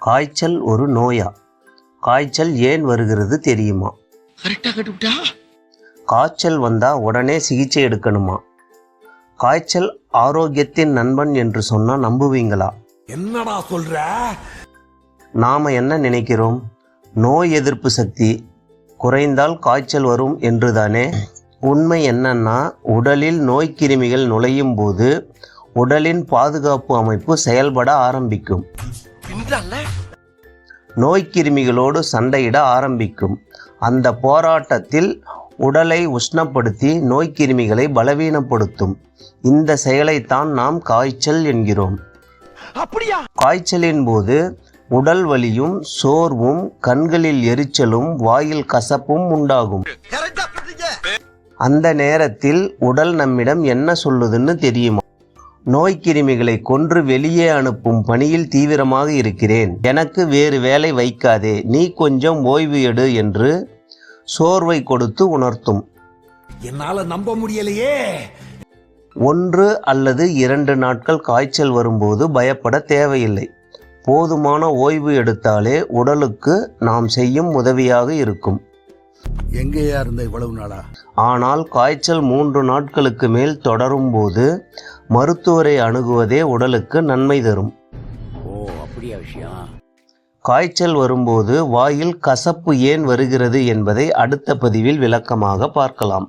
காய்ச்சல் ஒரு நோயா? காய்ச்சல் ஏன் வருகிறது தெரியுமா? காய்ச்சல் வந்தா உடனே சிகிச்சை எடுக்கணுமா? காய்ச்சல் ஆரோக்கியத்தின் நண்பன் என்று சொன்னா நம்புவீங்களா? என்னடா சொல்ற? நாம என்ன நினைக்கிறோம்? நோய் எதிர்ப்பு சக்தி குறைந்தால் காய்ச்சல் வரும் என்றுதானே. உண்மை என்னன்னா, உடலில் நோய்க்கிருமிகள் நுழையும் போது உடலின் பாதுகாப்பு அமைப்பு செயல்பட ஆரம்பிக்கும். நோய்க்கிருமிகளோடு சண்டையிட ஆரம்பிக்கும். அந்த போராட்டத்தில் உடலை உஷ்ணப்படுத்தி நோய்க்கிருமிகளை பலவீனப்படுத்தும். இந்த செயலைத்தான் நாம் காய்ச்சல் என்கிறோம். காய்ச்சலின் போது உடல் வலியும் சோர்வும் கண்களில் எரிச்சலும் வாயில் கசப்பும் உண்டாகும். அந்த நேரத்தில் உடல் நம்மிடம் என்ன சொல்லுதுன்னு தெரியுமா? நோய்க்கிருமிகளை கொன்று வெளியே அனுப்பும் பணியில் தீவிரமாக இருக்கிறேன், எனக்கு வேறு வேலை வைக்காதே, நீ கொஞ்சம் ஓய்வு எடு என்று சோர்வை கொடுத்து உணர்த்தும். என்னால நம்ப முடியலையே. 1 அல்லது 2 நாட்கள் காய்ச்சல் வரும்போது பயப்பட தேவையில்லை. போதுமான ஓய்வு எடுத்தாலே உடலுக்கு நாம் செய்யும் உதவியாக இருக்கும். எங்கேயா இருந்த இவ்வளவு நாளா? ஆனால் காய்ச்சல் 3 நாட்களுக்கு மேல் தொடரும் போது மருத்துவரை அணுகுவதே உடலுக்கு நன்மை தரும். அப்படியா விஷயம்? காய்ச்சல் வரும்போது வாயில் கசப்பு ஏன் வருகிறது என்பதை அடுத்த பதிவில் விளக்கமாக பார்க்கலாம்.